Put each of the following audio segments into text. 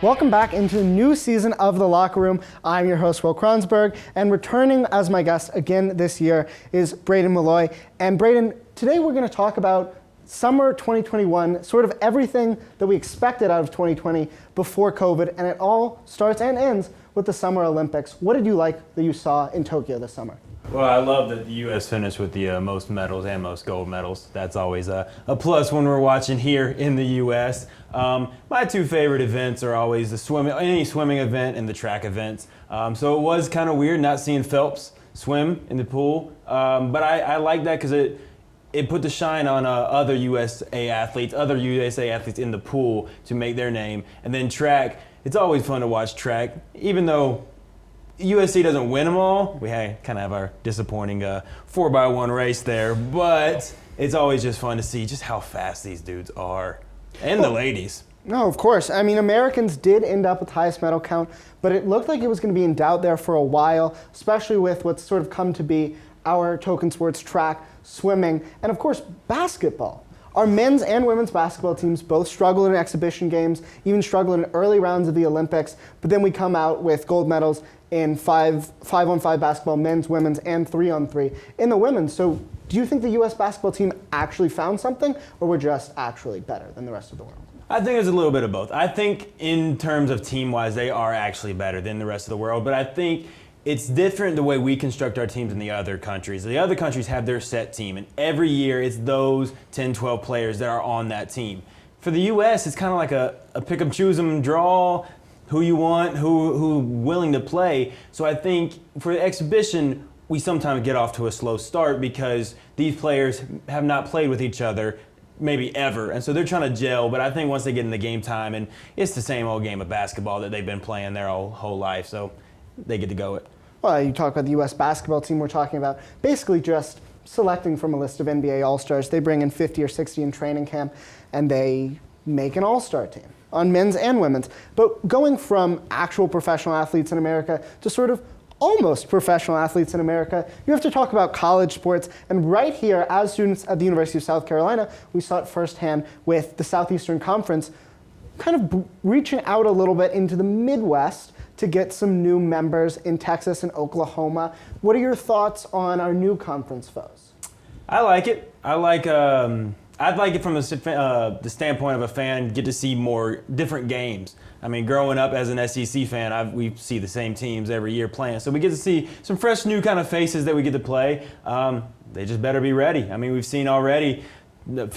Welcome back into a new season of The Locker Room. I'm your host, Will Kronsberg, and returning as my guest again this year is Braden Maloy. And Braden, today we're going to talk about summer 2021, sort of everything that we expected out of 2020 before COVID, and it all starts and ends with the Summer Olympics. What did you like that you saw in Tokyo this summer? Well, I love that the U.S. finished with the most medals and most gold medals. That's always a plus when we're watching here in the U.S. My two favorite events are always any swimming event and the track events. So it was kind of weird not seeing Phelps swim in the pool, but I like that because it put the shine on other USA athletes in the pool to make their name. And then track, it's always fun to watch track, even though USC doesn't win them all. We kind of have our disappointing 4x1 race there, but it's always just fun to see just how fast these dudes are, and the ladies. No, of course. I mean, Americans did end up with the highest medal count, but it looked like it was going to be in doubt there for a while, especially with what's sort of come to be our token sports, track, swimming, and of course, basketball. Our men's and women's basketball teams both struggled in exhibition games, even struggled in early rounds of the Olympics, but then we come out with gold medals in 5-on-5 basketball, men's, women's, and 3-on-3 in the women's. So do you think the U.S. basketball team actually found something, or we're just actually better than the rest of the world? I think it's a little bit of both. I think in terms of team-wise, they are actually better than the rest of the world, but I think it's different the way we construct our teams in the other countries. The other countries have their set team, and every year it's those 10, 12 players that are on that team. For the U.S., it's kind of like a pick 'em, choose 'em, draw, who you want, who willing to play. So I think for the exhibition, we sometimes get off to a slow start because these players have not played with each other maybe ever, and so they're trying to gel. But I think once they get in the game time, and it's the same old game of basketball that they've been playing their whole life, so they get to go it. Well, you talk about the U.S. basketball team, we're talking about basically just selecting from a list of NBA All-Stars. They bring in 50 or 60 in training camp, and they make an All-Star team on men's and women's. But going from actual professional athletes in America to sort of almost professional athletes in America, you have to talk about college sports. And right here, as students at the University of South Carolina, we saw it firsthand with the Southeastern Conference kind of reaching out a little bit into the Midwest to get some new members in Texas and Oklahoma. What are your thoughts on our new conference foes? I like it. I'd like it from the standpoint of a fan, get to see more different games. I mean, growing up as an SEC fan, we see the same teams every year playing. So we get to see some fresh new kind of faces that we get to play. They just better be ready. I mean, we've seen already number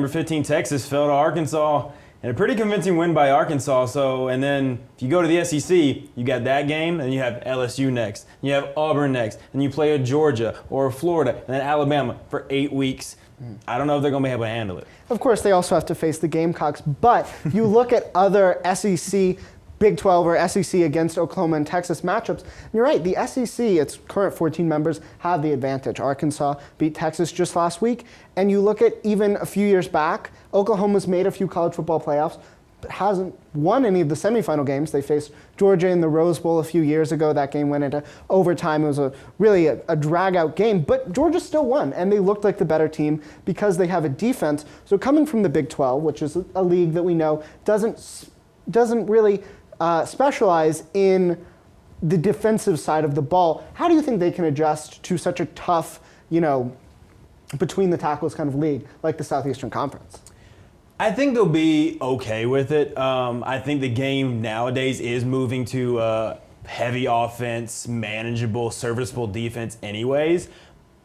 15 Texas fell to Arkansas, and a pretty convincing win by Arkansas. So, and then if you go to the SEC, you got that game, and you have LSU next, you have Auburn next, and you play a Georgia or a Florida, and then Alabama for 8 weeks. I don't know if they're going to be able to handle it. Of course, they also have to face the Gamecocks, but you look at other SEC, Big 12 or SEC against Oklahoma and Texas matchups, and you're right, the SEC, its current 14 members, have the advantage. Arkansas beat Texas just last week, and you look at even a few years back, Oklahoma's made a few college football playoffs, but hasn't won any of the semifinal games. They faced Georgia in the Rose Bowl a few years ago. That game went into overtime. It was really a drag-out game, but Georgia still won, and they looked like the better team because they have a defense. So coming from the Big 12, which is a league that we know doesn't really specialize in the defensive side of the ball, how do you think they can adjust to such a tough, between the tackles kind of league like the Southeastern Conference? I think they'll be okay with it. I think the game nowadays is moving to heavy offense, manageable, serviceable defense anyways,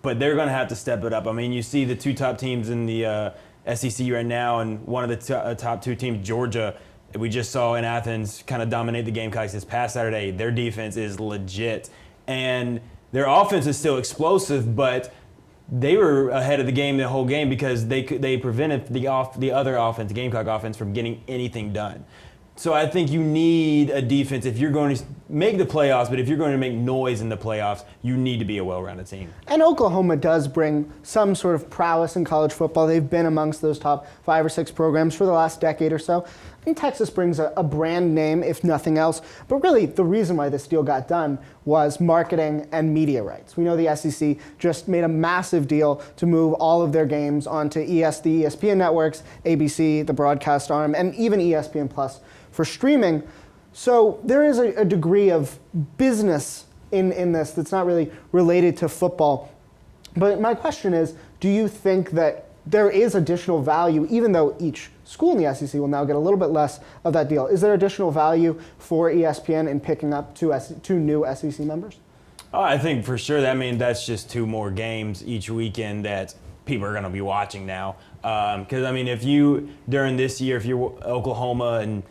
but they're going to have to step it up. I mean, you see the two top teams in the SEC right now, and one of the top two teams, Georgia, we just saw in Athens kind of dominate the Gamecocks this past Saturday. Their defense is legit, and their offense is still explosive, but they were ahead of the game the whole game because they prevented the other offense, the Gamecock offense, from getting anything done. So I think you need a defense if you're going to make the playoffs, but if you're going to make noise in the playoffs, you need to be a well-rounded team. And Oklahoma does bring some sort of prowess in college football. They've been amongst those top 5 or 6 programs for the last decade or so. And Texas brings a brand name, if nothing else. But really, the reason why this deal got done was marketing and media rights. We know the SEC just made a massive deal to move all of their games onto the ESPN networks, ABC, the broadcast arm, and even ESPN Plus for streaming. So there is a degree of business in this that's not really related to football. But my question is, do you think that there is additional value, even though each school in the SEC will now get a little bit less of that deal? Is there additional value for ESPN in picking up two new SEC members? Oh, I think for sure. That's just 2 more games each weekend that people are going to be watching now. Because, if you, during this year, if you're Oklahoma and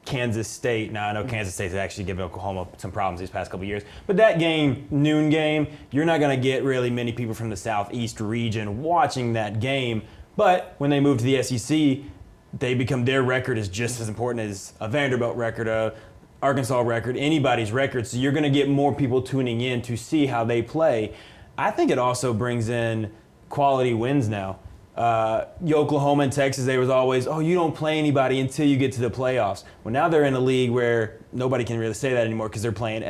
Kansas State. Now, I know Kansas State's actually given Oklahoma some problems these past couple of years. But that game, noon game, you're not going to get really many people from the Southeast region watching that game. But when they move to the SEC, their record is just as important as a Vanderbilt record, a Arkansas record, anybody's record. So you're going to get more people tuning in to see how they I think it also brings in quality wins now. Oklahoma and Texas, they was always, you don't play anybody until you get to the playoffs. Well, now they're in a league where nobody can really say that anymore because they're playing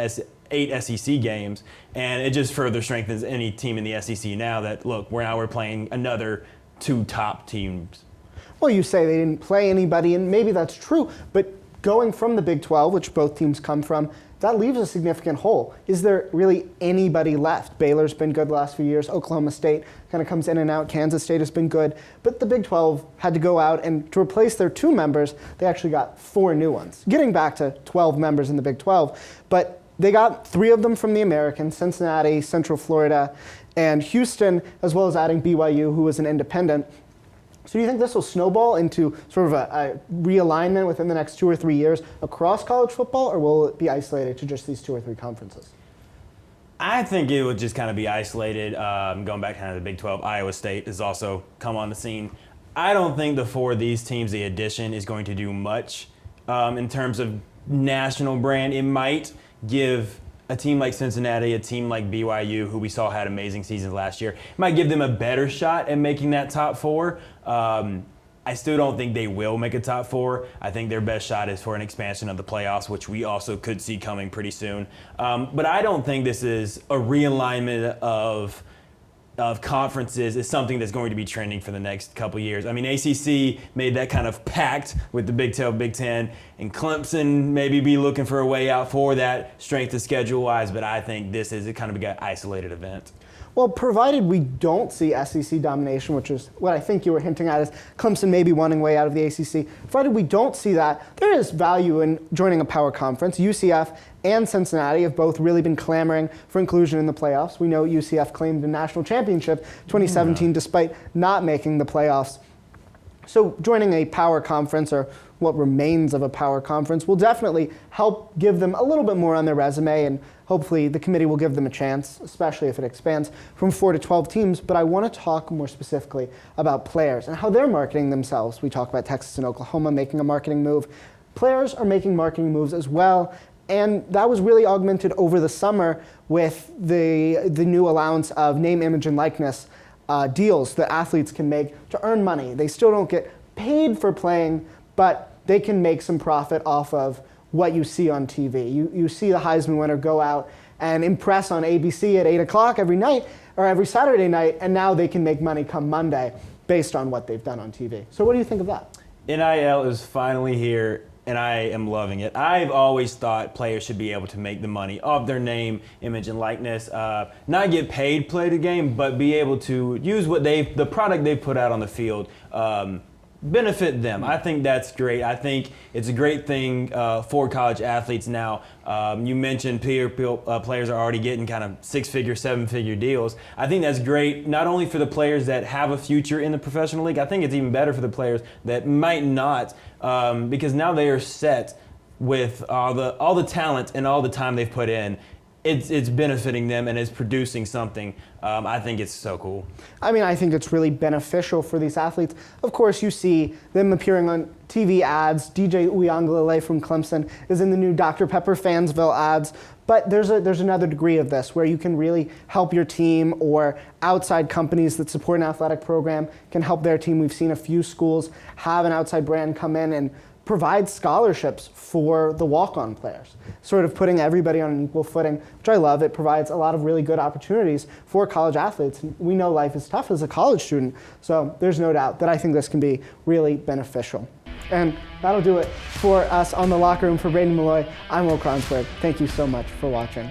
8 SEC games, and it just further strengthens any team in the SEC now that, look, we're playing another 2 top teams. Well, you say they didn't play anybody, and maybe that's true, but going from the Big 12, which both teams come from, that leaves a significant hole. Is there really anybody left? Baylor's been good the last few years. Oklahoma State kind of comes in and out. Kansas State has been good. But the Big 12 had to go out, and to replace their 2 members, they actually got 4 new ones, getting back to 12 members in the Big 12. But they got 3 of them from the American, Cincinnati, Central Florida, and Houston, as well as adding BYU, who was an independent. So do you think this will snowball into sort of a realignment within the next 2 or 3 years across college football, or will it be isolated to just these 2 or 3 conferences? I think it would just kind of be isolated. Going back kind of the Big 12, Iowa State has also come on the scene. I don't think the 4 of these teams, the addition, is going to do much in terms of national brand. It might give a team like Cincinnati, a team like BYU, who we saw had amazing seasons last year, might give them a better shot at making that top 4. I still don't think they will make a top 4. I think their best shot is for an expansion of the playoffs, which we also could see coming pretty soon. But I don't think this is a realignment of conferences is something that's going to be trending for the next couple years. ACC made that kind of pact with the Big 12, Big 10, and Clemson maybe be looking for a way out for that strength of schedule-wise, but I think this is a kind of an isolated event. Well, provided we don't see SEC domination, which is what I think you were hinting at, is Clemson maybe wanting way out of the ACC. Provided we don't see that, there is value in joining a power conference. UCF and Cincinnati have both really been clamoring for inclusion in the playoffs. We know UCF claimed a national championship 2017 despite not making the playoffs. So joining a power conference, or what remains of a power conference, will definitely help give them a little bit more on their resume, and hopefully the committee will give them a chance, especially if it expands from 4 to 12 teams. But I want to talk more specifically about players and how they're marketing themselves. We talk about Texas and Oklahoma making a marketing move. Players are making marketing moves as well, and that was really augmented over the summer with the new allowance of name, image, and likeness deals that athletes can make to earn money. They still don't get paid for playing, but they can make some profit off of what you see on TV. You see the Heisman winner go out and impress on ABC at 8 o'clock every night, or every Saturday night, and now they can make money come Monday based on what they've done on TV. So what do you think of that? NIL is finally here, and I am loving it. I've always thought players should be able to make the money off their name, image, and likeness. Not get paid to play the game, but be able to use the product they've put out on the field, benefit them. I think that's great. I think it's a great thing for college athletes now. You mentioned players are already getting kind of 6-figure, 7-figure deals. I think that's great, not only for the players that have a future in the professional league. I think it's even better for the players that might not, because now they are set with all the talent and all the time they've put in. It's benefiting them and it's producing something. I think it's so cool. I think it's really beneficial for these athletes. Of course, you see them appearing on TV ads. DJ Uiagalelei from Clemson is in the new Dr. Pepper Fansville ads. But there's another degree of this where you can really help your team, or outside companies that support an athletic program can help their team. We've seen a few schools have an outside brand come in and provides scholarships for the walk-on players, sort of putting everybody on an equal footing, which I love. It provides a lot of really good opportunities for college athletes. We know life is tough as a college student, so there's no doubt that I think this can be really beneficial. And that'll do it for us on The Locker Room. For Braden Maloy, I'm Will Kronsberg. Thank you so much for watching.